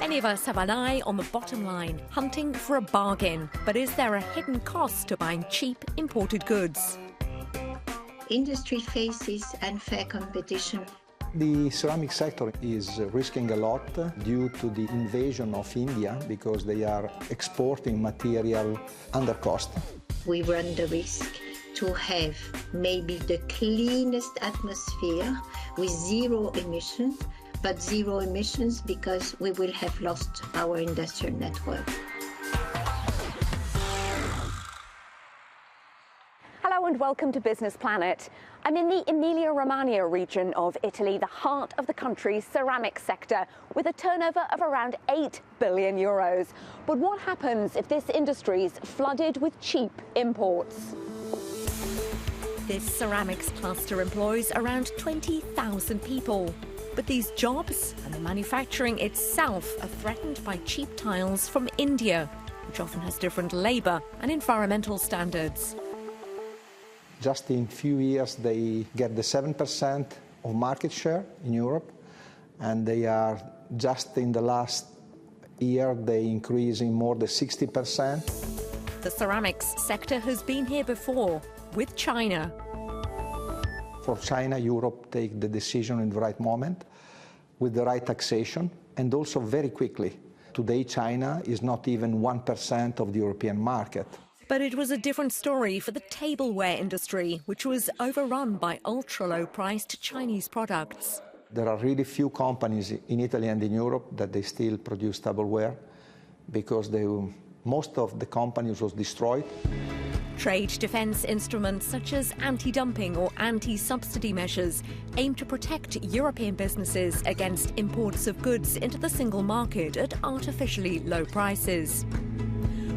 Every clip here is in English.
Many of us have an eye on the bottom line, hunting for a bargain. But is there a hidden cost to buying cheap imported goods? Industry faces unfair competition. The ceramic sector is risking a lot due to the invasion of India because they are exporting material under cost. We run the risk to have maybe the cleanest atmosphere with zero emissions, but zero emissions because we will have lost our industrial network. Hello and welcome to Business Planet. I'm in the Emilia-Romagna region of Italy, the heart of the country's ceramics sector, with a turnover of around 8 billion euros. But what happens if this industry is flooded with cheap imports? This ceramics cluster employs around 20,000 people. But these jobs and the manufacturing itself are threatened by cheap tiles from India, which often has different labour and environmental standards. Just in few years, they get the 7% of market share in Europe, and they are just in the last year, they increasing more than 60%. The ceramics sector has been here before, with China. For China, Europe take the decision in the right moment, with the right taxation, and also very quickly. Today, China is not even 1% of the European market. But it was a different story for the tableware industry, which was overrun by ultra-low-priced Chinese products. There are really few companies in Italy and in Europe that they still produce tableware because most of the companies was destroyed. Trade defence instruments such as anti-dumping or anti-subsidy measures aim to protect European businesses against imports of goods into the single market at artificially low prices.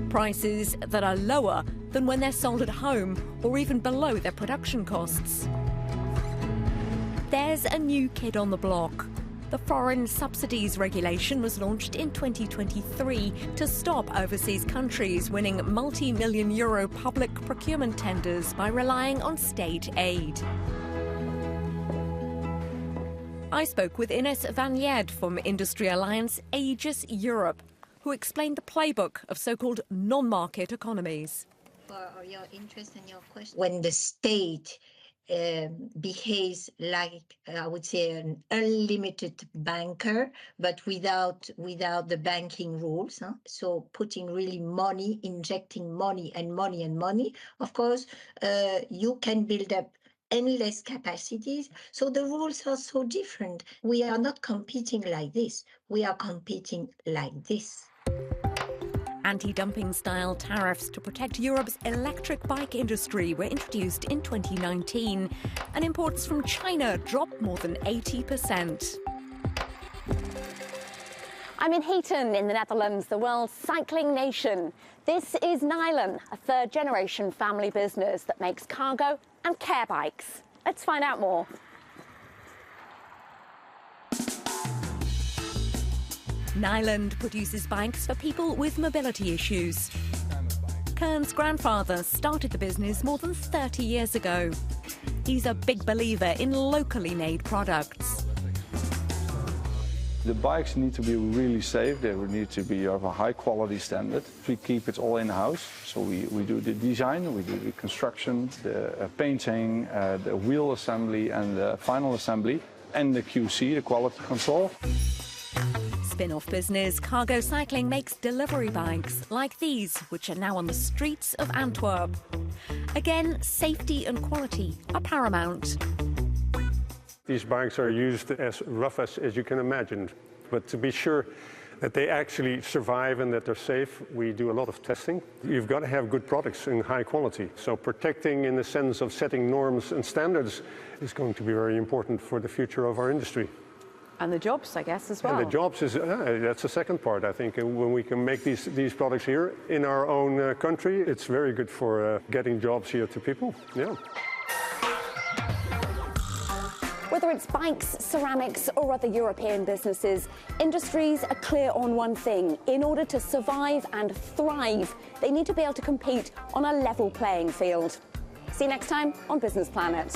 Prices that are lower than when they're sold at home or even below their production costs. There's a new kid on the block. The foreign subsidies regulation was launched in 2023 to stop overseas countries winning multi-million euro public procurement tenders by relying on state aid. I spoke with Ines van Nyand from industry alliance Aegis Europe, who explained the playbook of so-called non-market economies. For your interest and your question, when the state behaves like, I would say, an unlimited banker, but without the banking rules. So putting really money, injecting money and money and money, of course, you can build up endless capacities. So the rules are so different. We are not competing like this. We are competing like this. Anti-dumping style tariffs to protect Europe's electric bike industry were introduced in 2019, and imports from China dropped more than 80%. I'm in Heaton in the Netherlands, the world's cycling nation. This is Nyand, a third-generation family business that makes cargo and care bikes. Let's find out more. Nyand produces bikes for people with mobility issues. Kern's grandfather started the business more than 30 years ago. He's a big believer in locally made products. The bikes need to be really safe. They need to be of a high quality standard. We keep it all in-house. So we do the design, we do the construction, the painting, the wheel assembly and the final assembly, and the QC, the quality control. Spin-off business Cargo Cycling makes delivery bikes like these, which are now on the streets of Antwerp. Again, safety and quality are paramount. These bikes are used as rough as you can imagine, but to be sure that they actually survive and that they're safe, we do a lot of testing. You've got to have good products in high quality. So protecting in the sense of setting norms and standards is going to be very important for the future of our industry. And the jobs, I guess, as well. And the jobs is that's the second part. I think when we can make these products here in our own country, it's very good for getting jobs here to people. Yeah. Whether it's bikes, ceramics or other European businesses, industries are clear on one thing. In order to survive and thrive, they need to be able to compete on a level playing field. See you next time on Business Planet.